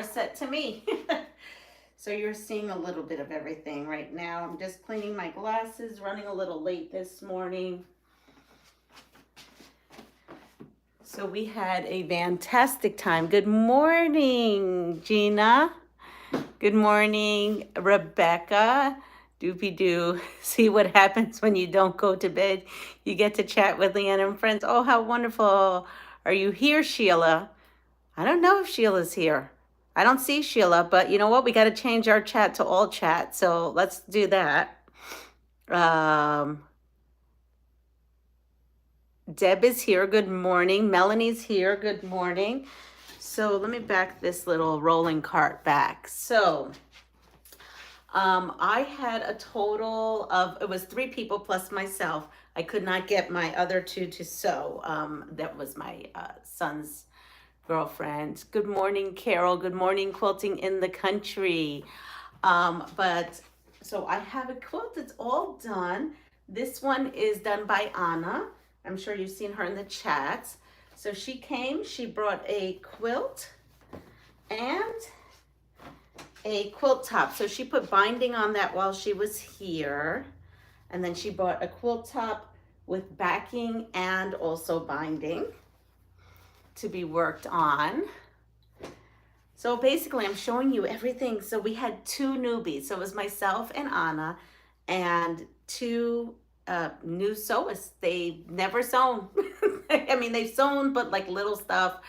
set to me. So you're seeing a little bit of everything right now. I'm just cleaning my glasses, running a little late this morning. So we had a fantastic time. Good morning, Gina. Good morning, Rebecca. Doopy doo. See what happens when you don't go to bed. You get to chat with Leanne and friends. Oh, how wonderful. Are you here, Sheila? I don't know if Sheila's here. I don't see Sheila, but you know what? We got to change our chat to all chat. So let's do that. Deb is here. Good morning. Melanie's here. Good morning. So let me back this little rolling cart back. So I had a total of, it was 3 people plus myself. I could not get my other 2 to sew. That was my son's girlfriend. Good morning, Carol. Good morning, Quilting in the Country. But so I have a quilt that's all done. This one is done by Anna. I'm sure you've seen her in the chats. So she came, she brought a quilt and a quilt top. So she put binding on that while she was here. And then she bought a quilt top with backing and also binding to be worked on. So basically I'm showing you everything. So we had 2 newbies. So it was myself and Anna and 2 new sewists. They never sewn. I mean, they've sewn, but like little stuff.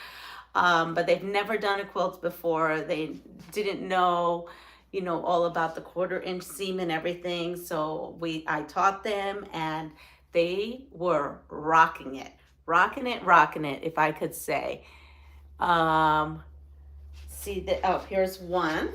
But they've never done a quilt before. They didn't know, you know, all about the 1/4-inch seam and everything. So I taught them and they were rocking it, if I could say. See that, oh, here's one.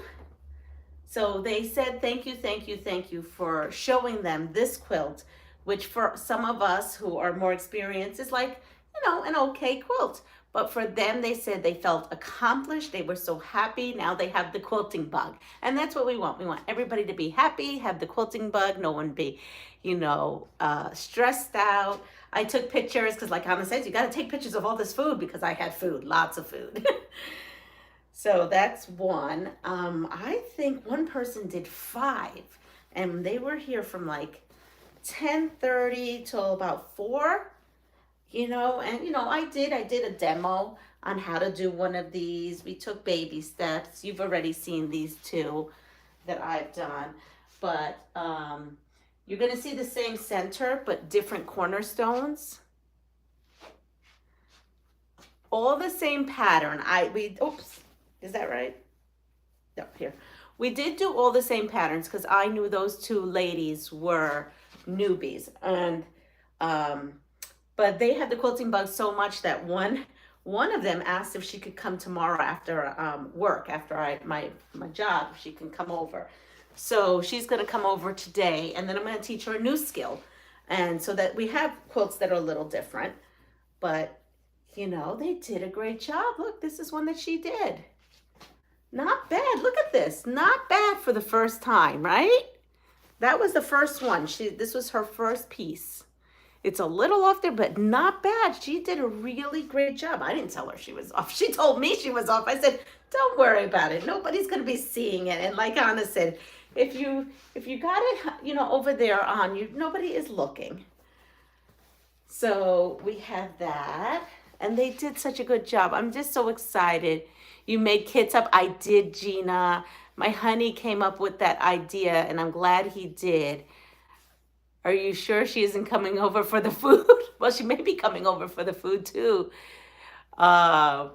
So they said, thank you for showing them this quilt, which for some of us who are more experienced is like, you know, an okay quilt. But for them, they said they felt accomplished. They were so happy. Now they have the quilting bug. And that's what we want. We want everybody to be happy, have the quilting bug, no one be, you know, stressed out. I took pictures because like Anna says, you got to take pictures of all this food because I had food, lots of food. So that's one. I think one person did 5 and they were here from like 10:30 till about 4, you know, and you know, I did a demo on how to do one of these. We took baby steps. You've already seen these 2 that I've done, but you're gonna see the same center, but different cornerstones. All the same pattern. Oops, is that right? No, here. We did do all the same patterns because I knew those 2 ladies were newbies, and but they had the quilting bug so much that one of them asked if she could come tomorrow after work, after my job, if she can come over. So she's going to come over today, and then I'm going to teach her a new skill, and so that we have quilts that are a little different, but you know, they did a great job. Look, this is one that she did. Not bad. Look at this. Not bad for the first time, right? That was the first one. This was her first piece. It's a little off there, but not bad. She did a really great job. I didn't tell her she was off. She told me she was off. I said, don't worry about it. Nobody's going to be seeing it. And like Anna said, if you got it, you know, over there on you, nobody is looking. So we have that. And they did such a good job. I'm just so excited. You made kits up. I did, Gina. My honey came up with that idea, and I'm glad he did. Are you sure she isn't coming over for the food? Well, she may be coming over for the food too. But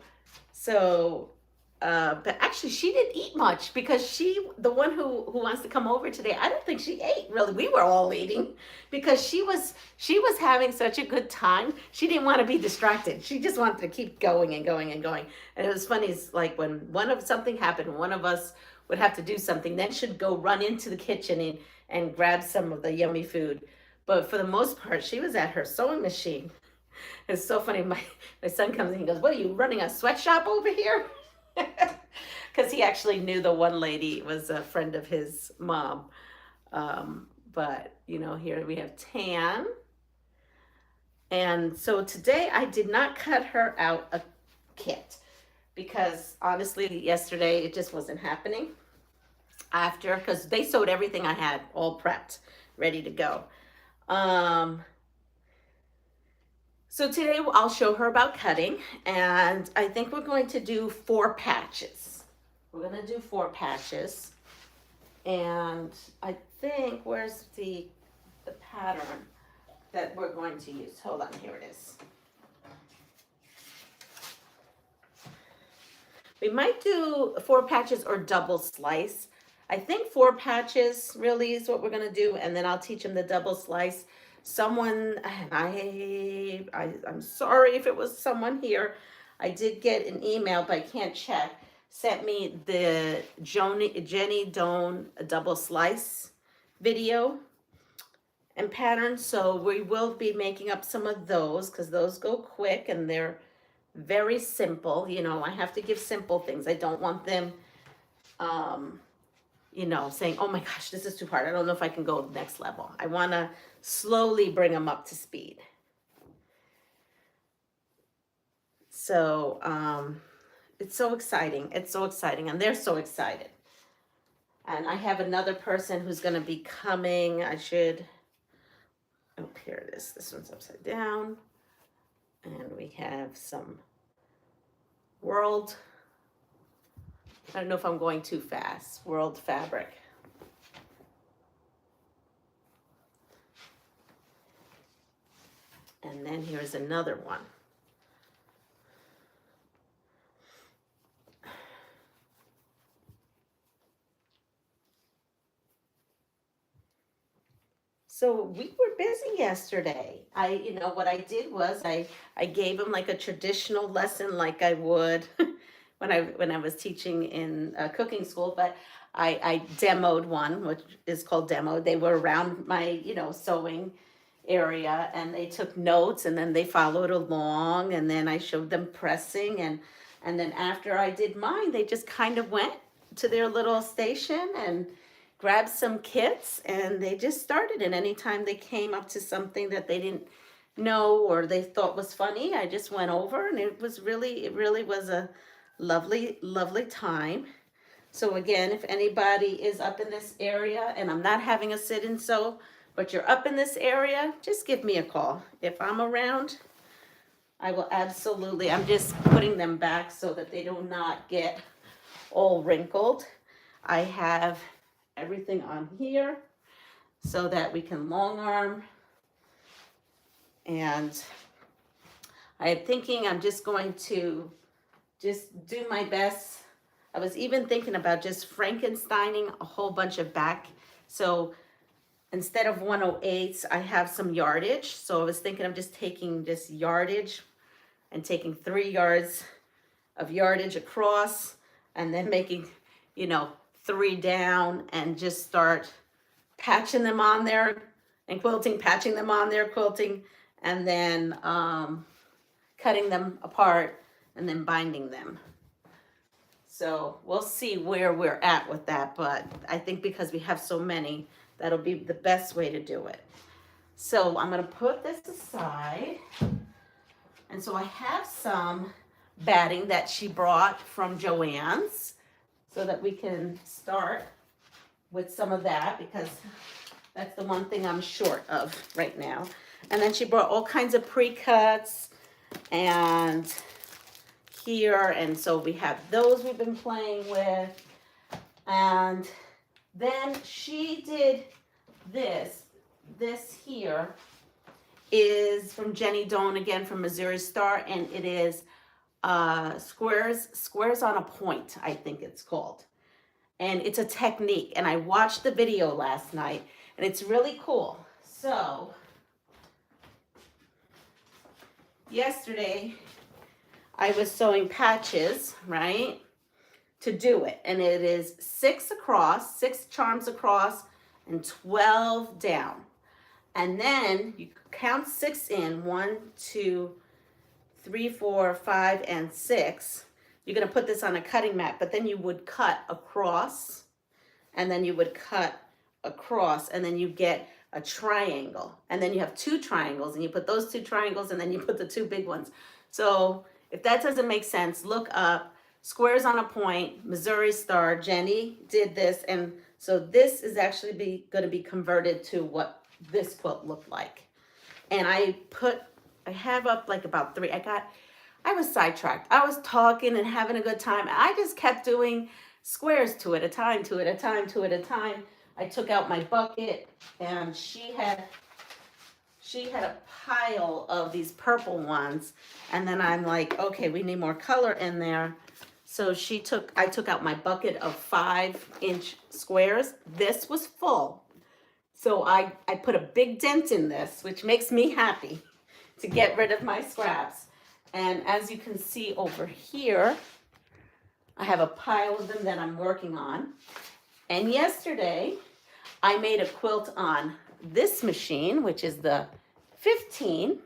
actually she didn't eat much because the one who wants to come over today, I don't think she ate really. We were all eating because she was having such a good time. She didn't want to be distracted. She just wanted to keep going and going and going. And it was funny, it's like when something happened, one of us would have to do something, then she'd go run into the kitchen and grab some of the yummy food. But for the most part, she was at her sewing machine. It's so funny. My son comes in, he goes, what are you running a sweatshop over here? Because he actually knew the one lady was a friend of his mom. But, you know, here we have Tan. And so today I did not cut her out a kit because honestly, yesterday it just wasn't happening after, because they sewed everything I had all prepped, ready to go. So today I'll show her about cutting, and I think we're going to do 4 patches. We're going to do 4 patches, and I think, where's the pattern that we're going to use? Hold on, here it is. We might do 4 patches or double slice. I think 4 patches really is what we're gonna do, and then I'll teach them the double slice. Someone, and I'm sorry if it was someone here, I did get an email, but I can't check, sent me the Jenny Doan double slice video and pattern. So we will be making up some of those because those go quick and they're very simple. You know, I have to give simple things. I don't want them, you know, saying, oh my gosh, this is too hard. I don't know if I can go next level. I want to slowly bring them up to speed. So it's so exciting. It's so exciting. And they're so excited. And I have another person who's going to be coming. Oh, here it is. This one's upside down. And we have some world, I don't know if I'm going too fast, world fabric. And then here's another one. So we were busy yesterday. You know, what I did was I gave him like a traditional lesson like I would when I was teaching in cooking school, but I demoed one, which is called demo. They were around my, you know, sewing area, and they took notes, and then they followed along, and then I showed them pressing, and then after I did mine, they just kind of went to their little station and grabbed some kits, and they just started. And anytime they came up to something that they didn't know or they thought was funny, I just went over, and it really was a lovely, lovely time. So again, if anybody is up in this area, and I'm not having a sit and sew, but you're up in this area, just give me a call. If I'm around, I will absolutely, I'm just putting them back so that they do not get all wrinkled. I have everything on here so that we can long arm. And I'm thinking I'm just going to just do my best. I was even thinking about just Frankensteining a whole bunch of back. So instead of 108s, I have some yardage. So I was thinking of just taking this yardage and taking 3 yards of yardage across, and then making, you know, 3 down, and just start patching them on there and quilting, patching them on there, quilting, and then cutting them apart and then binding them. So we'll see where we're at with that, but I think because we have so many, that'll be the best way to do it. So I'm going to put this aside. And so I have some batting that she brought from Joann's, so that we can start with some of that, because that's the one thing I'm short of right now. And then she brought all kinds of pre-cuts and here, and so we have those we've been playing with. And then she did this. This here is from Jenny Doan, again from Missouri Star, and it is squares on a point, I think it's called. And it's a technique, and I watched the video last night, and it's really cool. So yesterday I was sewing patches, right, to do it, and it is 6 across, 6 charms across, and 12 down. And then you count 6 in, 1, 2, 3, 4, 5, and 6. You're going to put this on a cutting mat, but then you would cut across, and then you would cut across, and then you get a triangle. And then you have 2 triangles, and you put those 2 triangles, and then you put the 2 big ones. So if that doesn't make sense, look up Squares on a Point, Missouri Star. Jenny did this, and so this is actually going to be converted to what this quilt looked like. And I have up like about 3. I was sidetracked. I was talking and having a good time. I just kept doing squares 2 at a time, 2 at a time, 2 at a time. I took out my bucket, and she had a pile of these purple ones, and then I'm like, okay, we need more color in there. So I took out my bucket of 5-inch squares. This was full. So I put a big dent in this, which makes me happy to get rid of my scraps. And as you can see over here, I have a pile of them that I'm working on. And yesterday, I made a quilt on this machine, which is the 15.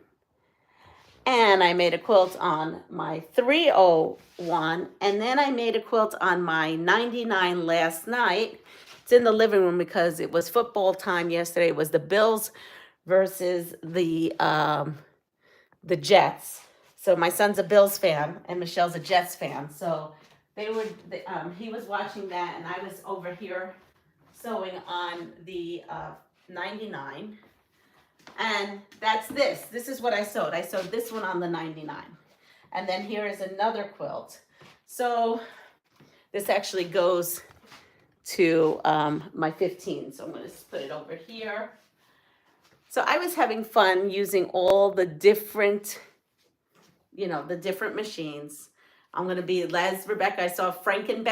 And I made a quilt on my 301. And then I made a quilt on my 99 last night. It's in the living room because it was football time yesterday. It was the Bills versus the Jets. So my son's a Bills fan and Michelle's a Jets fan. So he was watching that, and I was over here sewing on the 99. And that's this. This is what I sewed. I sewed this one on the 99. And then here is another quilt. So this actually goes to my 15. So I'm going to put it over here. So I was having fun using all the different, the different machines. I'm going to be, as Rebecca, I saw Franken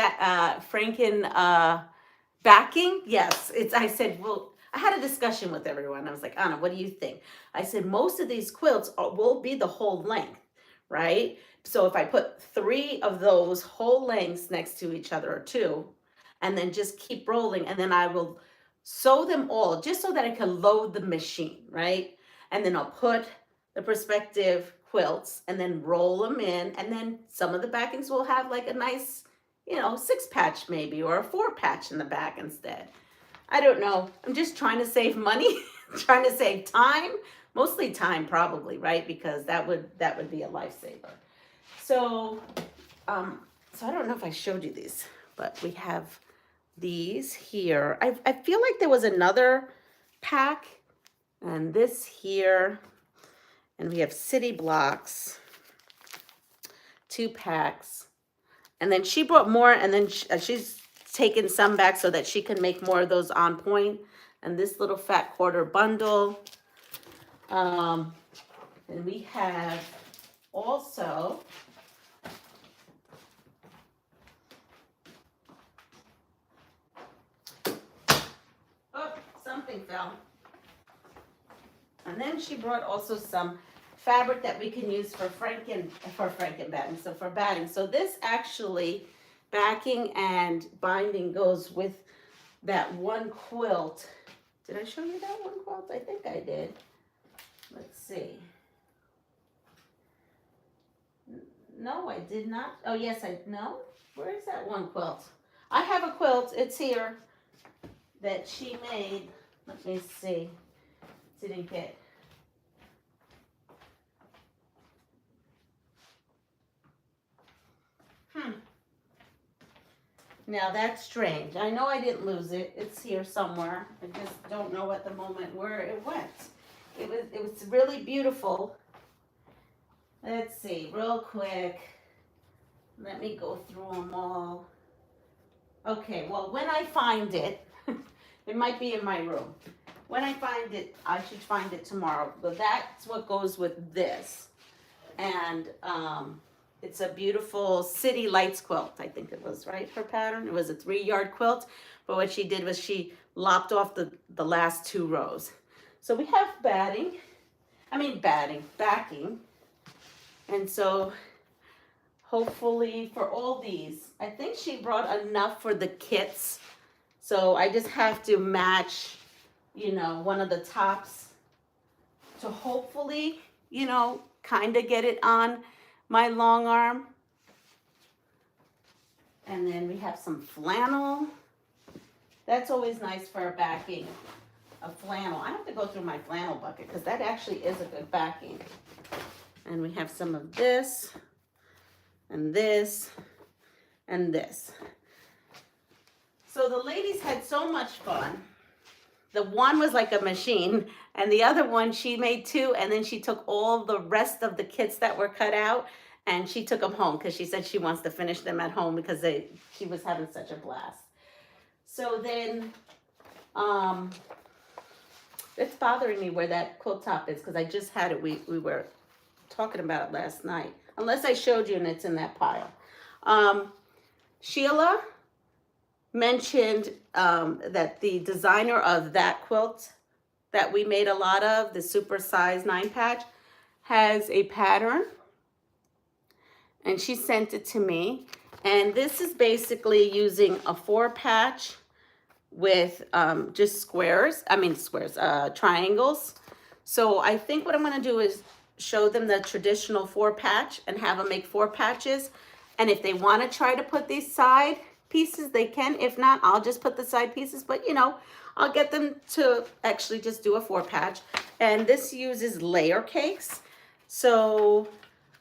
backing. Yes, I said, well, I had a discussion with everyone. I was like, Anna, what do you think? I said, most of these quilts will be the whole length, right? So if I put 3 of those whole lengths next to each other, or 2, and then just keep rolling, and then I will sew them all just so that I can load the machine, right? And then I'll put the perspective quilts and then roll them in, and then some of the backings will have like a nice, 6-patch maybe, or a 4-patch in the back instead. I don't know. I'm just trying to save money, trying to save time, mostly time probably, right? Because that would be a lifesaver. So, so I don't know if I showed you these, but we have these here. I feel like there was another pack, and this here, and we have city blocks, 2 packs, and then she brought more, and then she's taken some back so that she can make more of those on point. And this little fat quarter bundle. And we have also something fell. And then she brought also some fabric that we can use for Franken batting. So for batting. So this actually, backing and binding, goes with that one quilt. Did I show you that one quilt? I think I did. Let's see. No, I did not. Oh, yes, no. Where is that one quilt? I have a quilt. It's here that she made. Let me see. Didn't get. Now that's strange. I know I didn't lose it. It's here somewhere. I just don't know at the moment where it went. It was really beautiful. Let's see, real quick. Let me go through them all. Okay, well, when I find it, it might be in my room. When I find it, I should find it tomorrow. But that's what goes with this. And it's a beautiful City Lights quilt, I think it was, right? Her pattern. It was a 3-yard quilt. But what she did was she lopped off the last 2 rows. So we have backing. And so hopefully for all these, I think she brought enough for the kits. So I just have to match, one of the tops to hopefully, kind of get it on my long arm. And then we have some flannel. That's always nice for a backing, a flannel. I have to go through my flannel bucket because that actually is a good backing. And we have some of this and this. and this. So the ladies had so much fun. The one was like a machine, and the other one she made two, and then she took all the rest of the kits that were cut out, and she took them home because she said she wants to finish them at home because she was having such a blast. So then, it's bothering me where that quilt top is because I just had it. We were talking about it last night. Unless I showed you and it's in that pile. Sheila mentioned that the designer of that quilt that we made a lot of, the super size 9 patch, has a pattern, and she sent it to me. And this is basically using a 4 patch with just triangles. So I think what I'm going to do is show them the traditional 4 patch and have them make 4 patches. And if they want to try to put these side pieces, they can. If not, I'll just put the side pieces, but you know, I'll get them to actually just do a 4 patch. And this uses layer cakes. So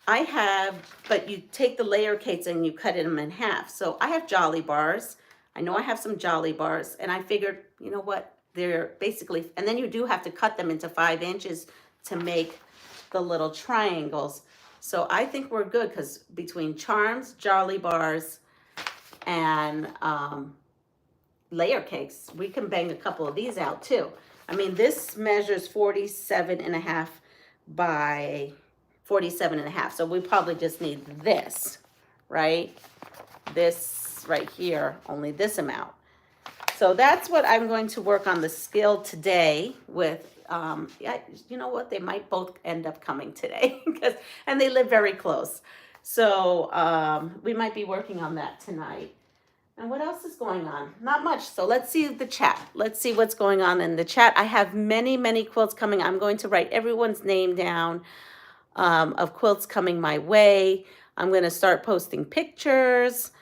I have, but you take the layer cakes and you cut them in half. So I have Jolly Bars. I know I have some Jolly Bars, and I figured, you know what, they're basically, and then you do have to cut them into 5 inches to make the little triangles. So I think we're good because between charms, Jolly Bars, and layer cakes, we can bang a couple of these out too. I mean, this measures 47.5 by 47.5. So we probably just need this, right? This right here, only this amount. So that's what I'm going to work on the skill today with. Yeah, you know what? They might both end up coming today and they live very close. So we might be working on that tonight. And what else is going on? Not much. So let's see the chat. Let's see what's going on in the chat. I have many, many quilts coming. I'm going to write everyone's name down of quilts coming my way. I'm going to start posting pictures.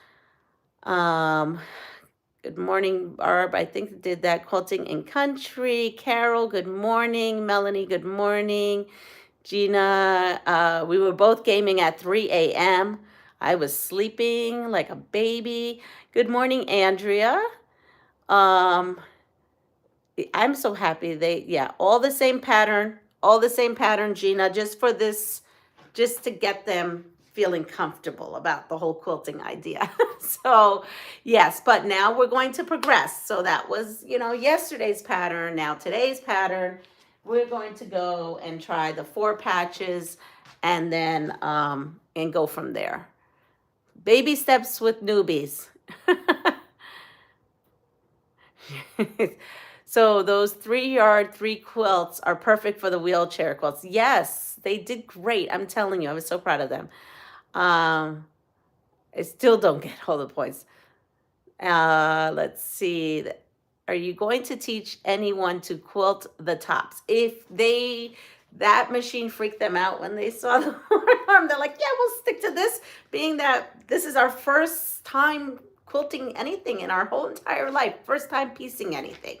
Good morning, Barb. I think did that Quilting in Country. Carol, good morning. Melanie, good morning. Gina, we were both gaming at 3 a.m. I was sleeping like a baby. Good morning, Andrea. I'm so happy all the same pattern, Gina, just for this, just to get them feeling comfortable about the whole quilting idea. So yes, but now we're going to progress. So that was, you know, yesterday's pattern. Now today's pattern, we're going to go and try the 4 patches and then and go from there. Baby steps with newbies. So those 3-yard 3 quilts are perfect for the wheelchair quilts. Yes, they did great. I'm telling you, I was so proud of them. I still don't get all the points. Let's see. Are you going to teach anyone to quilt the tops? If that machine freaked them out when they saw the arm, they're like, yeah, we'll stick to this, being that this is our first time quilting anything in our whole entire life, first time piecing anything.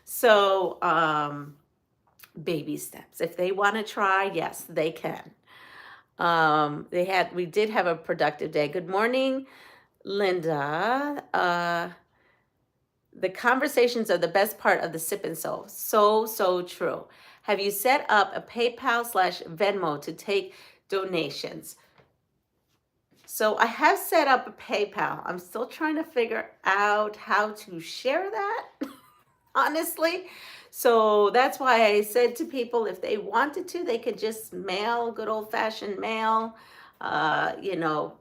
So baby steps. If they want to try, yes, they can. We did have a productive day. Good morning, Linda. The conversations are the best part of the sip and sew. So true. Have you set up a PayPal/Venmo to take donations? So I have set up a PayPal. I'm still trying to figure out how to share that, honestly. So that's why I said to people, if they wanted to, they could just mail, good old-fashioned mail, you know,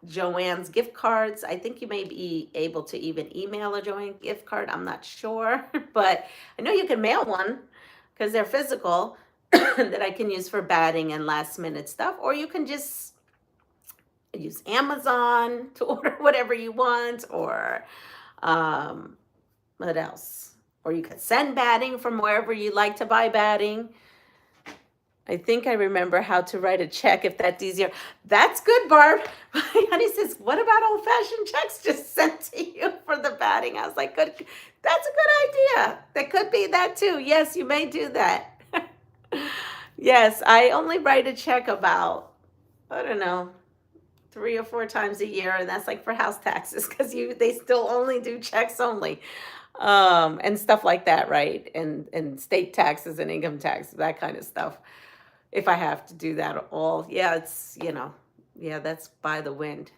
Joann's gift cards. I think you may be able to even email a Joann gift card. I'm not sure, but I know you can mail one because they're physical that I can use for batting and last minute stuff. Or you can just use Amazon to order whatever you want, or what else? Or you could send batting from wherever you like to buy batting. I think I remember how to write a check if that's easier. That's good, Barb. My honey says, what about old-fashioned checks just sent to you for the batting? I was like, good. That's a good idea. That could be that too. Yes, you may do that. Yes, I only write a check about, I don't know, 3 or 4 times a year, and that's like for house taxes because they still only do checks only, and stuff like that, right? And state taxes and income taxes, that kind of stuff. If I have to do that all, yeah, it's yeah, that's by the wind.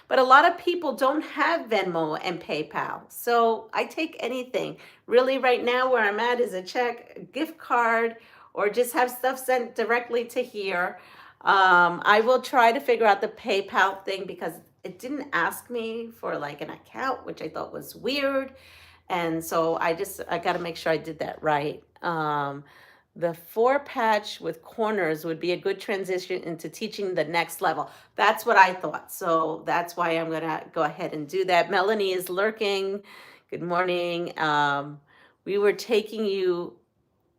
But a lot of people don't have Venmo and PayPal, so I take anything. Really, right now where I'm at is a check, a gift card, or just have stuff sent directly to here. I will try to figure out the PayPal thing because it didn't ask me for like an account, which I thought was weird. And so I got to make sure I did that right. The 4 patch with corners would be a good transition into teaching the next level. That's what I thought. So that's why I'm going to go ahead and do that. Melanie is lurking. Good morning. We were taking you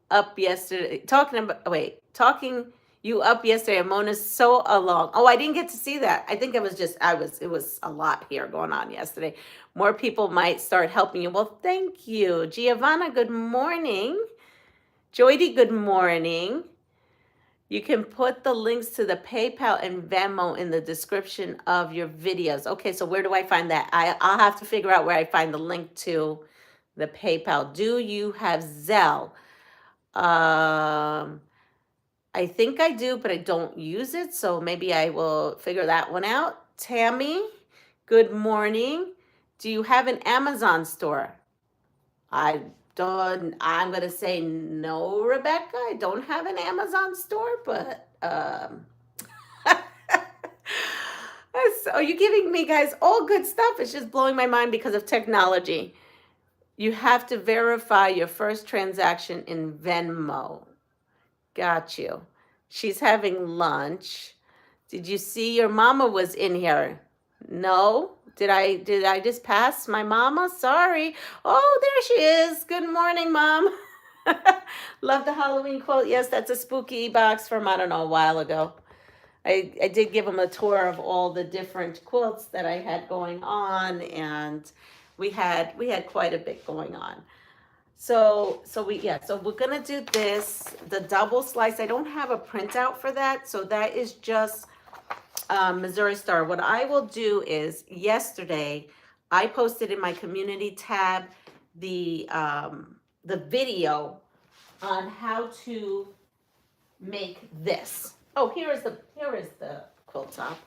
up yesterday, talking you up yesterday. Mona's so along. Oh, I didn't get to see that. I think it was a lot here going on yesterday. More people might start helping you. Well, thank you. Giovanna, good morning. Joydy, good morning. You can put the links to the PayPal and Venmo in the description of your videos. Okay, so where do I find that? I'll have to figure out where I find the link to the PayPal. Do you have Zelle? I think I do, but I don't use it, so maybe I will figure that one out. Tammy, good morning. Do you have an Amazon store? I'm going to say no, Rebecca. I don't have an Amazon store, but so you're giving me guys all good stuff. It's just blowing my mind because of technology. You have to verify your first transaction in Venmo. Got you. She's having lunch. Did you see your mama was in here? No? Did I just pass my mama? Sorry. Oh, there she is. Good morning, Mom. Love the Halloween quote. Yes, that's a spooky box from, I don't know, a while ago. I did give them a tour of all the different quilts that I had going on, and we had quite a bit going on. So we're gonna do this, the double slice. I don't have a printout for that, so that is just Missouri Star. What I will do is, yesterday I posted in my community tab the video on how to make this. Oh, here is the quilt top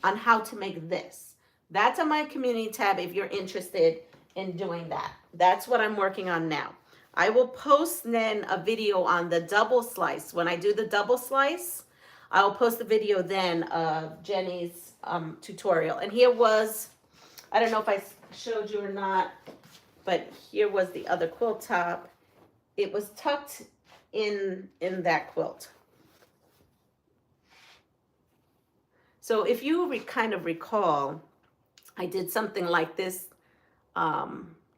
on how to make this. That's on my community tab if you're interested in doing that. That's what I'm working on now. I will post then a video on the double slice. When I do the double slice, I'll post the video then of Jenny's tutorial. And here was, I don't know if I showed you or not, but here was the other quilt top. It was tucked in that quilt. So if you kind of recall, I did something like this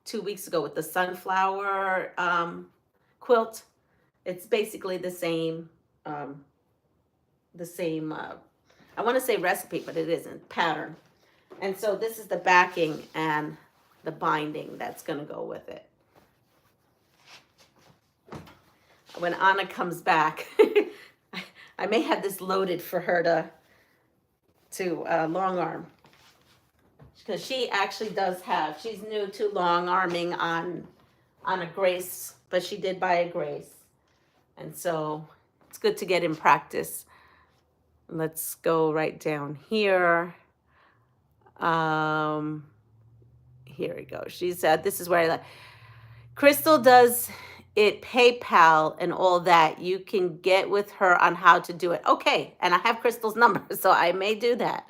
2 weeks ago with the sunflower quilt. It's basically the same, I want to say recipe, but it isn't, pattern. And so this is the backing and the binding that's going to go with it. When Anna comes back, I may have this loaded for her to long arm. Because she actually does have, she's new to long arming on a Grace, but she did buy a Grace. And so it's good to get in practice. Let's go right down here. Here we go. She said, this is where I like. Crystal does it PayPal and all that. You can get with her on how to do it. Okay, and I have Crystal's number, so I may do that.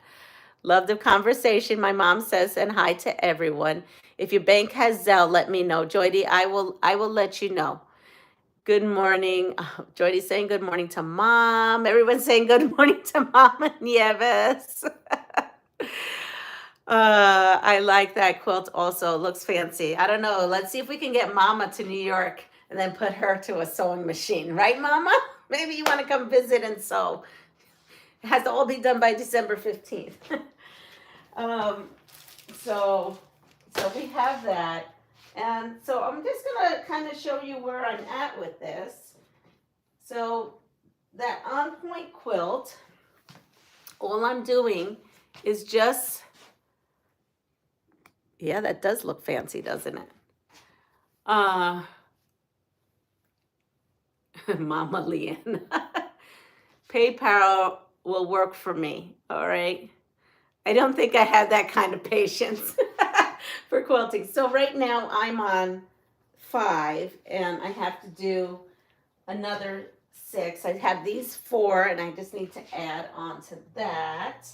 Love the conversation. My mom says, and hi to everyone. If your bank has Zelle, let me know. Joydy, I will let you know. Good morning. Oh, Joydy's saying good morning to Mom. Everyone's saying good morning to Mom and Nieves. I like that quilt also. It looks fancy. I don't know. Let's see if we can get Mama to New York and then put her to a sewing machine. Right, Mama? Maybe you want to come visit and sew. It has to all be done by December 15th. So we have that. And so I'm just going to kind of show you where I'm at with this. So that on point quilt, all I'm doing is just, yeah, that does look fancy, doesn't it? Mama Leanne. PayPal will work for me, all right? I don't think I have that kind of patience for quilting. So right now I'm on 5 and I have to do another 6. I have these 4 and I just need to add on to that.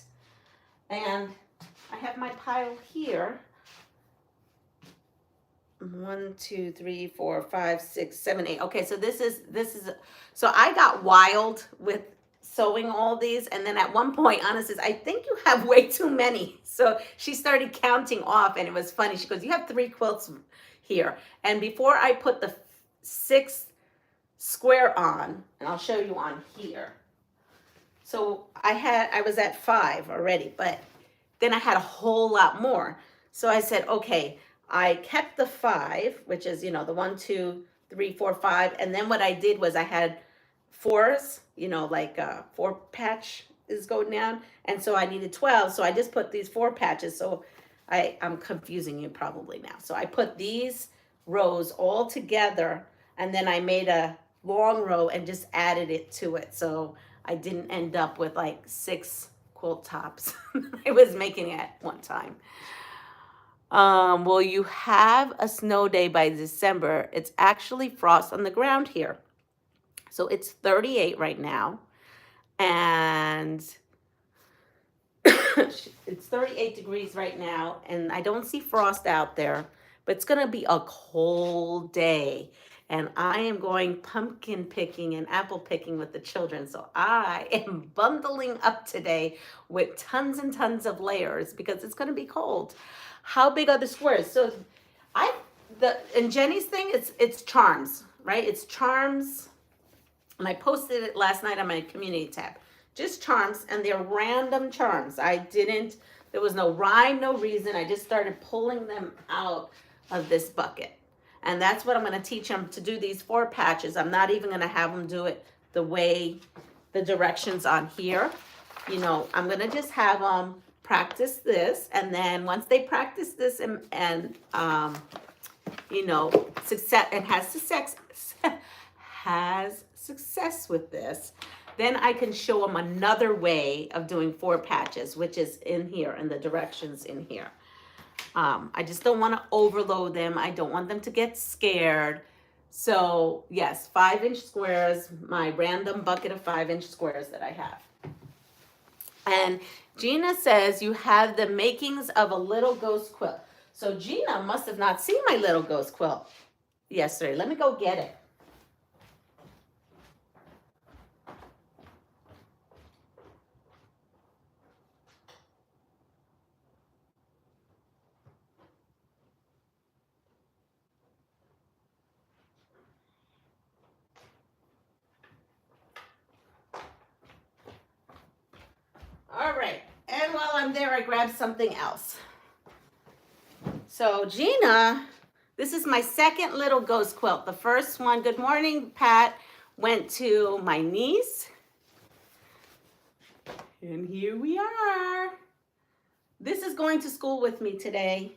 And I have my pile here. 1, 2, 3, 4, 5, 6, 7, 8. Okay, so this is so I got wild with sewing all these, and then at one point Anna says, I think you have way too many. So she started counting off, and it was funny. She goes, you have 3 quilts here. And before I put the 6th square on, and I'll show you on here. So I was at 5 already, but then I had a whole lot more. So I said, okay, I kept the 5, which is, you know, the 1, 2, 3, 4, 5. And then what I did was I had 4s, you know, like 4 patch is going down. And so I needed 12. So I just put these 4 patches. So I'm confusing you probably now. So I put these rows all together, and then I made a long row and just added it to it. So I didn't end up with like 6 quilt tops I was making at one time. Will you have a snow day by December? It's actually frost on the ground here. So it's 38 right now. And it's 38 degrees right now. And I don't see frost out there. But it's going to be a cold day. And I am going pumpkin picking and apple picking with the children. So I am bundling up today with tons and tons of layers because it's going to be cold. How big are the squares? So in Jenny's thing, it's charms, right? It's charms. And I posted it last night on my community tab. Just charms, and they're random charms. There was no rhyme, no reason. I just started pulling them out of this bucket. And that's what I'm going to teach them to do, these 4 patches. I'm not even going to have them do it the way the directions on here. You know, I'm going to just have them practice this. And then once they practice this and you know, has success with this, then I can show them another way of doing 4 patches, which is in here, and the directions in here. I just don't want to overload them. I don't want them to get scared. So yes, 5-inch squares, my random bucket of 5-inch squares that I have. And Gina says you have the makings of a little ghost quilt. So Gina must have not seen my little ghost quilt yesterday. Let me go get it. All right, and while I'm there, I grabbed something else. So Gina, this is my second little ghost quilt. The first one, good morning, Pat, went to my niece. And here we are. This is going to school with me today.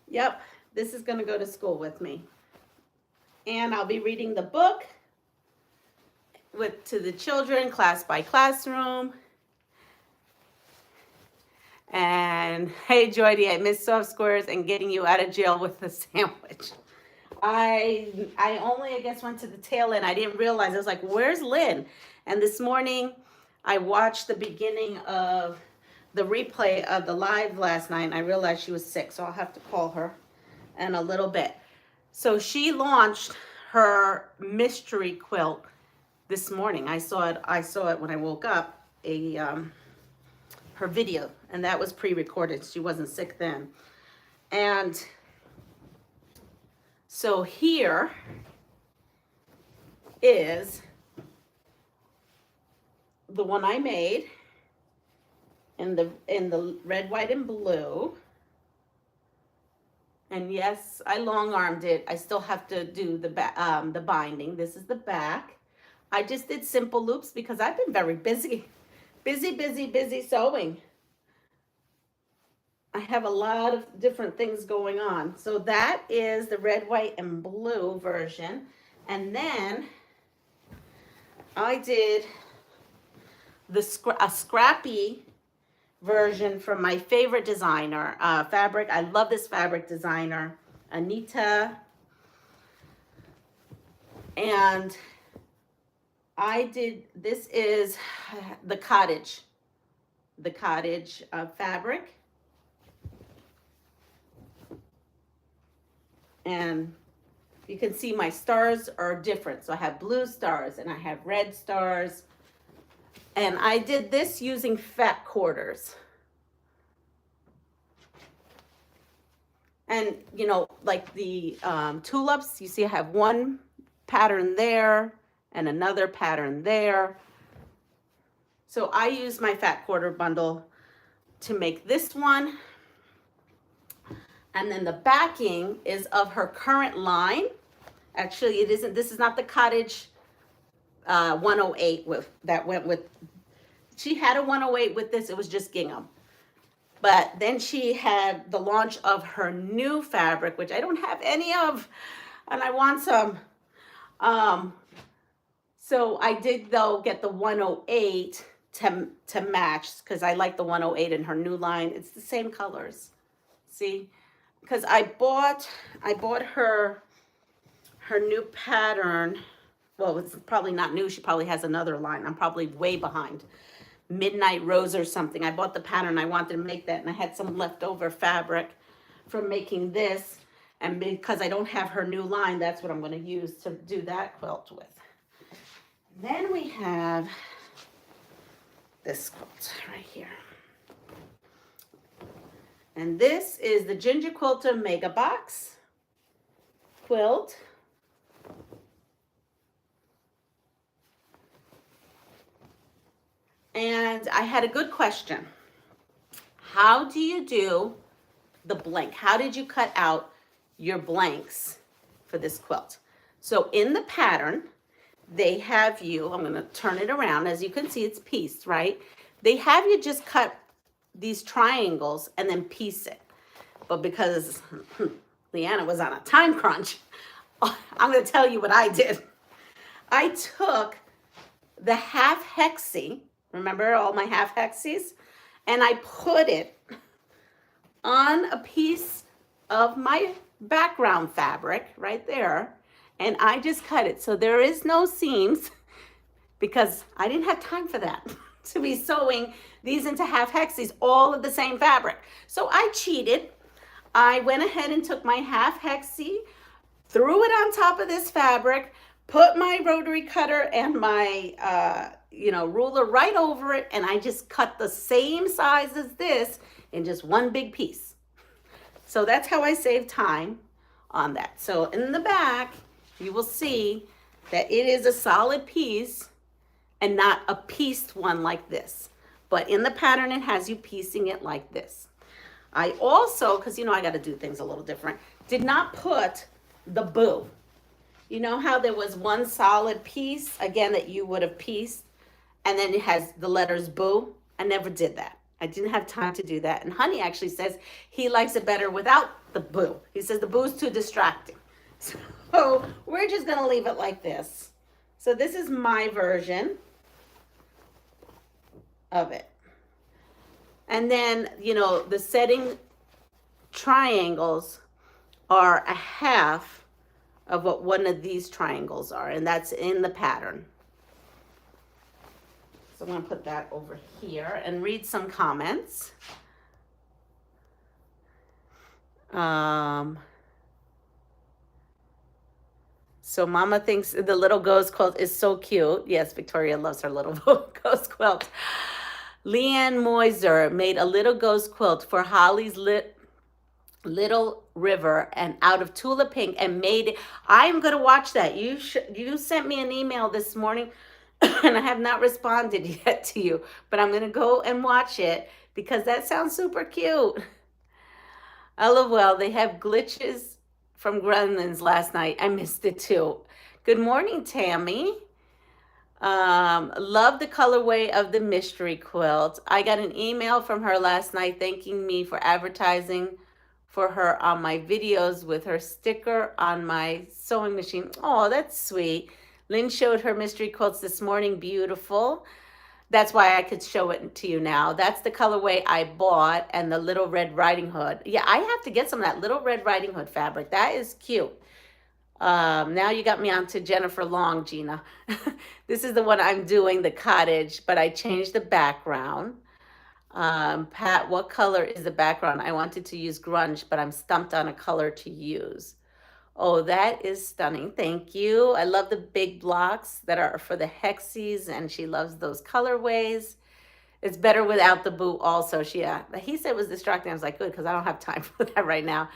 Yep, this is going to go to school with me. And I'll be reading the book to the children, class by classroom. And hey, Joydy, I missed soft squares and getting you out of jail with the sandwich. I only, I guess, went to the tail end. I didn't realize. I was like, where's Lynn? And this morning, I watched the beginning of the replay of the live last night, and I realized she was sick, so I'll have to call her in a little bit. So she launched her mystery quilt this morning. I saw it when I woke up, her video, and that was pre-recorded. She wasn't sick then. And so here is the one I made in the red, white, and blue. And yes, I long-armed it. I still have to do the binding. This is the back. I just did simple loops because I've been very busy sewing. I have a lot of different things going on. So that is the red, white, and blue version. And then I did a scrappy version from my favorite designer, fabric. I love this fabric designer, Anita. And I did, this is the cottage fabric. And you can see my stars are different. So I have blue stars and I have red stars. And I did this using fat quarters. And, you know, like the tulips, you see I have one pattern there and another pattern there. So I use my fat quarter bundle to make this one. And then the backing is of her current line. Actually, it isn't, this is not the cottage 108 that went with, she had a 108 with this, it was just gingham. But then she had the launch of her new fabric, which I don't have any of, and I want some. So I did though get the 108 to match, because I like the 108 in her new line. It's the same colors. See? Because I bought her new pattern. Well, it's probably not new. She probably has another line. I'm probably way behind. Midnight Rose or something. I bought the pattern. I wanted to make that, and I had some leftover fabric from making this. And because I don't have her new line, that's what I'm going to use to do that quilt with. Then we have this quilt right here. And this is the Ginger Quilter Mega Box quilt. And I had a good question. How do you do the blank? How did you cut out your blanks for this quilt? So in the pattern, they have you, I'm going to turn it around. As you can see, it's pieced, right? They have you just cut these triangles and then piece it. But because Leanna was on a time crunch, I'm going to tell you what I did. I took the half hexie, remember all my half hexies, and I put it on a piece of my background fabric right there, and I just cut it. So there is no seams because I didn't have time for that to be sewing these into half hexies, all of the same fabric. So I cheated. I went ahead and took my half hexie, threw it on top of this fabric, put my rotary cutter and my ruler right over it, and I just cut the same size as this in just one big piece. So that's how I save time on that. So in the back, you will see that it is a solid piece and not a pieced one like this. But in the pattern, it has you piecing it like this. I also, because I got to do things a little different, did not put the boo. You know how there was one solid piece, again, that you would have pieced, and then it has the letters boo? I never did that. I didn't have time to do that. And Honey actually says he likes it better without the boo. He says the boo's too distracting. So we're just going to leave it like this. So this is my version of it. And then, the setting triangles are a half of what one of these triangles are, and that's in the pattern. So I'm going to put that over here and read some comments. So Mama thinks the little ghost quilt is so cute. Yes, Victoria loves her little ghost quilt. Leanne Moiser made a little ghost quilt for Holly's Little River and out of Tula Pink and made it. I'm going to watch that. You sent me an email this morning and I have not responded yet to you, but I'm going to go and watch it because that sounds super cute. LOL, they have glitches from Gremlins last night. I missed it too. Good morning, Tammy. Love the colorway of the mystery quilt. I got an email from her last night thanking me for advertising for her on my videos with her sticker on my sewing machine. Oh, that's sweet. Lynn showed her mystery quilts this morning. Beautiful. That's why I could show it to you now. That's the colorway I bought, and the Little Red Riding Hood. Yeah, I have to get some of that Little Red Riding Hood fabric. That is cute. Now you got me onto Jennifer Long, Gina. This is the one I'm doing, the cottage, but I changed the background. Pat, what color is the background? I wanted to use grunge, but I'm stumped on a color to use. Oh, that is stunning. Thank you. I love the big blocks that are for the hexies, and she loves those colorways. It's better without the boot also. He said it was distracting. I was like, good, because I don't have time for that right now.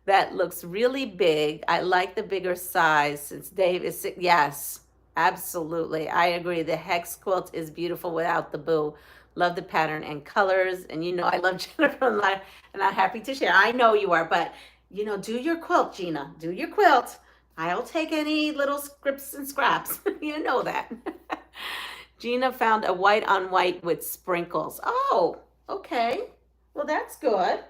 That looks really big. I like the bigger size since Dave is sick. Yes, absolutely. I agree. The hex quilt is beautiful without the boo. Love the pattern and colors. And you know, I love Jennifer online, and I'm happy to share. I know you are, but you know, do your quilt, Gina. Do your quilt. I'll take any little scripts and scraps. You know that. Gina found a white on white with sprinkles. Oh, okay. Well, that's good.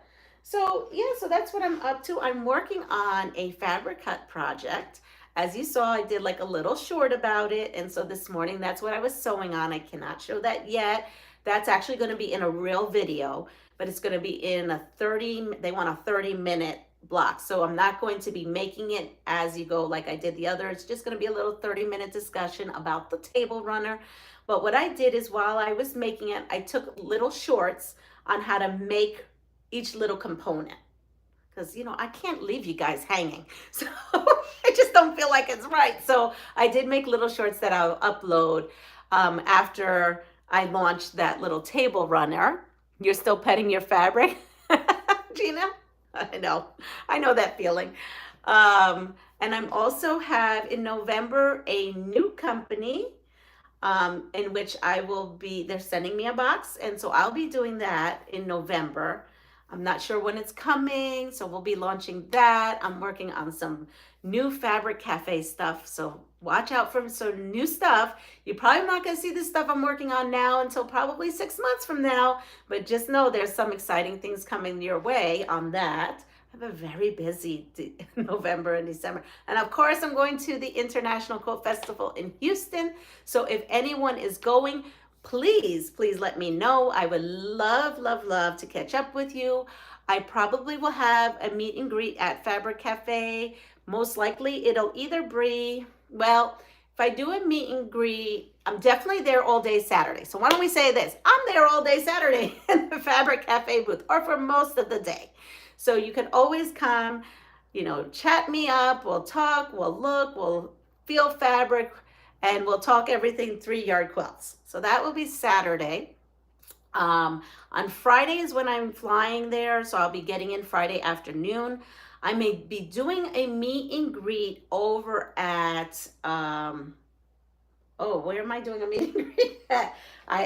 So yeah, so that's what I'm up to. I'm working on a fabric cut project. As you saw, I did like a little short about it. And so this morning, that's what I was sewing on. I cannot show that yet. That's actually going to be in a real video, but it's going to be in a 30, they want a 30-minute block. So I'm not going to be making it as you go like I did the other. It's just going to be a little 30-minute discussion about the table runner. But what I did is while I was making it, I took little shorts on how to make each little component, because you know I can't leave you guys hanging, so I just don't feel like it's right. So I did make little shorts that I'll upload after I launched that little table runner. You're still petting your fabric, Gina? I know that feeling. And I'm also have in November a new company in which they're sending me a box, and so I'll be doing that in November. I'm not sure when it's coming, so we'll be launching that. I'm working on some new Fabric Cafe stuff, so watch out for some new stuff. You're probably not going to see the stuff I'm working on now until probably 6 months from now, but just know there's some exciting things coming your way on that. I have a very busy November and December. And of course, I'm going to the International Quilt Festival in Houston, so if anyone is going, please let me know. I would love to catch up with you. I probably will have a meet and greet at Fabric Cafe. Most likely it'll either be, well, if I do a meet and greet, I'm definitely there all day Saturday. So why don't we say this? I'm there all day Saturday in the Fabric Cafe booth, or for most of the day. So you can always come, you know, chat me up. We'll talk, we'll look, we'll feel fabric, and we'll talk everything 3-yard quilts. So that will be Saturday. On Friday is when I'm flying there, so I'll be getting in Friday afternoon. I may be doing a meet and greet over at, where am I doing a meet and greet at?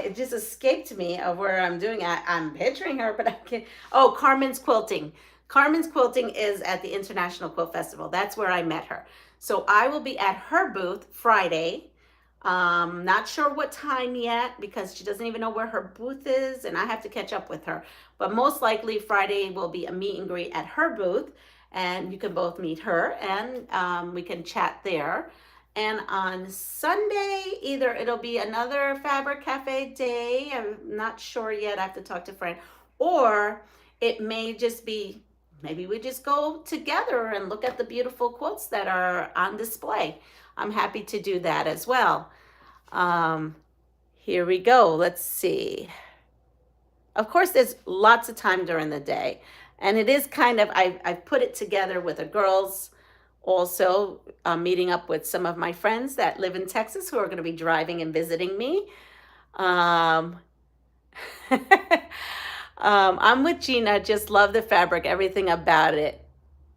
It just escaped me of where I'm doing it. I'm picturing her, but I can't. Oh, Carmen's Quilting. Carmen's Quilting is at the International Quilt Festival. That's where I met her. So I will be at her booth Friday. Not sure what time yet because she doesn't even know where her booth is, and I have to catch up with her. But most likely Friday will be a meet and greet at her booth, and you can both meet her, and we can chat there. And on Sunday, either it'll be another Fabric Cafe day, I'm not sure yet, I have to talk to Fran, or it may just be, maybe we just go together and look at the beautiful quilts that are on display. I'm happy to do that as well. Here we go. Let's see. Of course, there's lots of time during the day. And it is kind of, I've put it together with the girls. Also, meeting up with some of my friends that live in Texas who are going to be driving and visiting me. I'm with Gina. Just love the fabric, everything about it.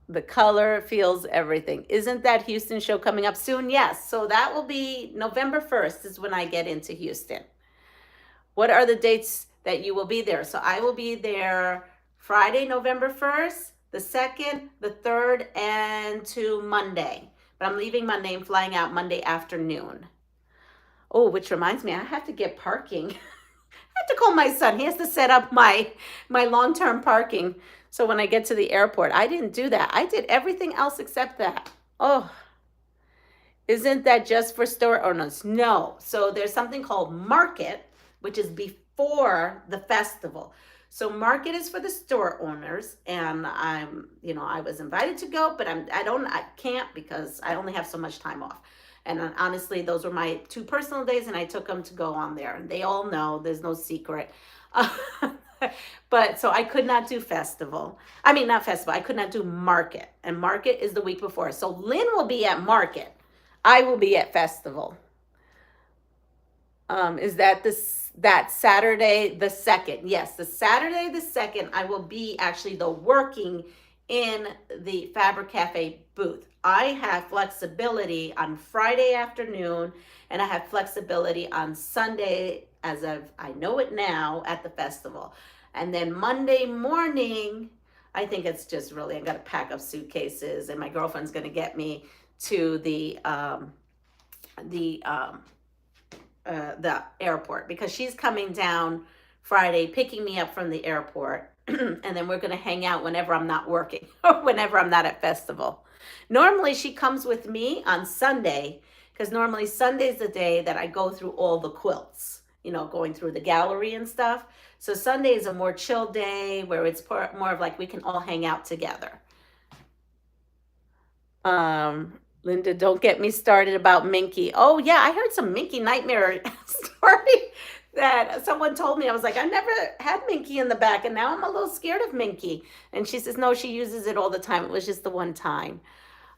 The color, feels, everything. Isn't that Houston show coming up soon? Yes. So that will be November 1st is when I get into Houston. What are the dates that you will be there? So I will be there Friday, November 1st, the 2nd, the 3rd, and to Monday. But I'm leaving Monday and flying out Monday afternoon. Oh, which reminds me, I have to get parking. I have to call my son. He has to set up my long-term parking. So when I get to the airport, I didn't do that. I did everything else except that. Oh, isn't that just for store owners? No. So there's something called market, which is before the festival. So market is for the store owners, and I was invited to go, but I can't because I only have so much time off. And honestly, those were my 2 personal days, and I took them to go on there. And they all know there's no secret. But so I could not do festival. I mean, not festival. I could not do market, and market is the week before. So Lynn will be at market. I will be at festival. Is that Saturday the 2nd? Yes, the Saturday the 2nd, I will be actually working in the Fabric Cafe booth. I have flexibility on Friday afternoon, and I have flexibility on Sunday, as of I know it now, at the festival. And then Monday morning, I think it's just really, I got to pack up suitcases, and my girlfriend's going to get me to the airport, because she's coming down Friday, picking me up from the airport, and then we're going to hang out whenever I'm not working or whenever I'm not at festival. Normally she comes with me on Sunday, because normally Sunday's the day that I go through all the quilts, going through the gallery and stuff. So Sunday is a more chill day where it's more of like we can all hang out together. Linda, don't get me started about Minky. Oh yeah, I heard some Minky nightmare story that someone told me. I was like, I never had Minky in the back, and now I'm a little scared of Minky. And she says, no, she uses it all the time. It was just the one time.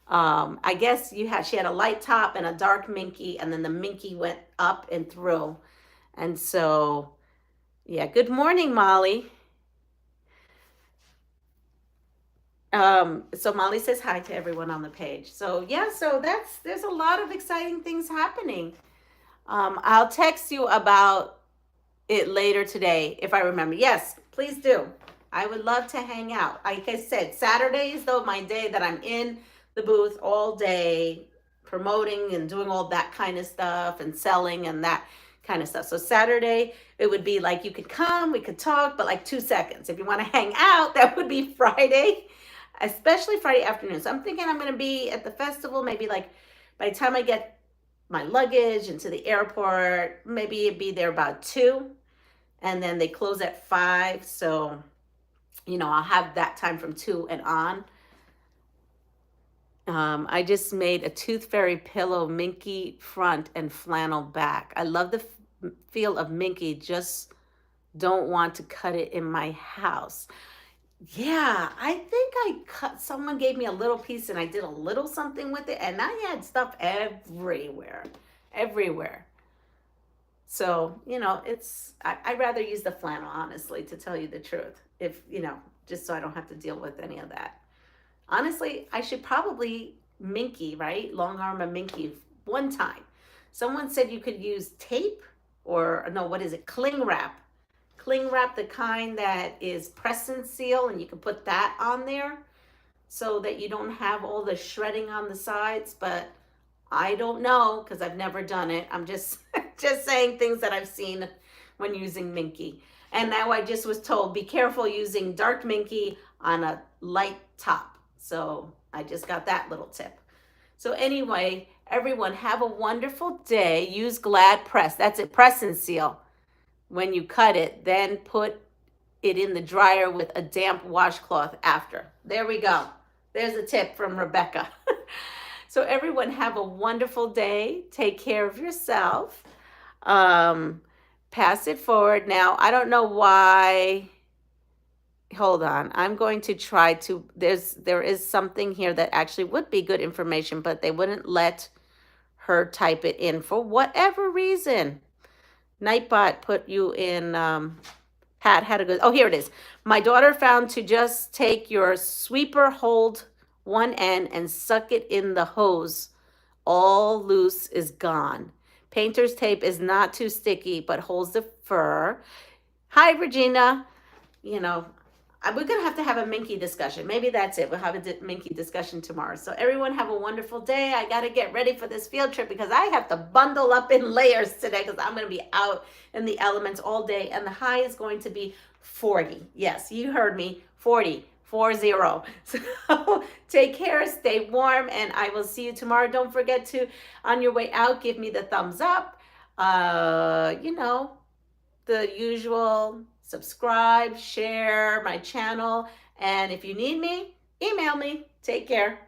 I guess she had a light top and a dark Minky, and then the Minky went up and through. And so, yeah, good morning, Molly. So Molly says hi to everyone on the page. So yeah, so there's a lot of exciting things happening. I'll text you about it later today if I remember. Yes, please do. I would love to hang out. Like I said, Saturdays though, my day that I'm in the booth all day promoting and doing all that kind of stuff and selling and that kind of stuff. So Saturday, it would be like you could come, we could talk, but like 2 seconds. If you want to hang out, that would be Friday, especially Friday afternoon. So I'm thinking I'm going to be at the festival, maybe like by the time I get my luggage into the airport, maybe it'd be there about 2, and then they close at 5. So, I'll have that time from 2 and on. I just made a Tooth Fairy pillow, Minky front and flannel back. I love the feel of Minky, just don't want to cut it in my house. Yeah, I think someone gave me a little piece and I did a little something with it, and I had stuff everywhere. So, I'd rather use the flannel, honestly, to tell you the truth, if, just so I don't have to deal with any of that. Honestly, I should probably Minky, right? Long arm of Minky. One time, someone said you could use tape or, no, what is it? Cling wrap. Cling wrap, the kind that is press and seal, and you can put that on there so that you don't have all the shredding on the sides. But I don't know, because I've never done it. I'm just saying things that I've seen when using Minky. And now I just was told, be careful using dark Minky on a light top. So I just got that little tip. So anyway, everyone, have a wonderful day. Use Glad Press. That's it, press and seal. When you cut it, then put it in the dryer with a damp washcloth after. There we go. There's a tip from Rebecca. So everyone, have a wonderful day. Take care of yourself. Pass it forward. Now, I don't know why. Hold on. I'm going to try to, there is something here that actually would be good information, but they wouldn't let her type it in for whatever reason. Nightbot put you in, had a good, oh, here it is. My daughter found to just take your sweeper, hold one end and suck it in the hose. All loose is gone. Painter's tape is not too sticky, but holds the fur. Hi, Regina. we're going to have a Minky discussion. Maybe that's it. We'll have a Minky discussion tomorrow. So everyone have a wonderful day. I got to get ready for this field trip because I have to bundle up in layers today because I'm going to be out in the elements all day. And the high is going to be 40. Yes, you heard me. 40. 40. So take care, stay warm, and I will see you tomorrow. Don't forget to, on your way out, give me the thumbs up. You know, the usual, subscribe, share my channel, and if you need me, email me. Take care. Bye.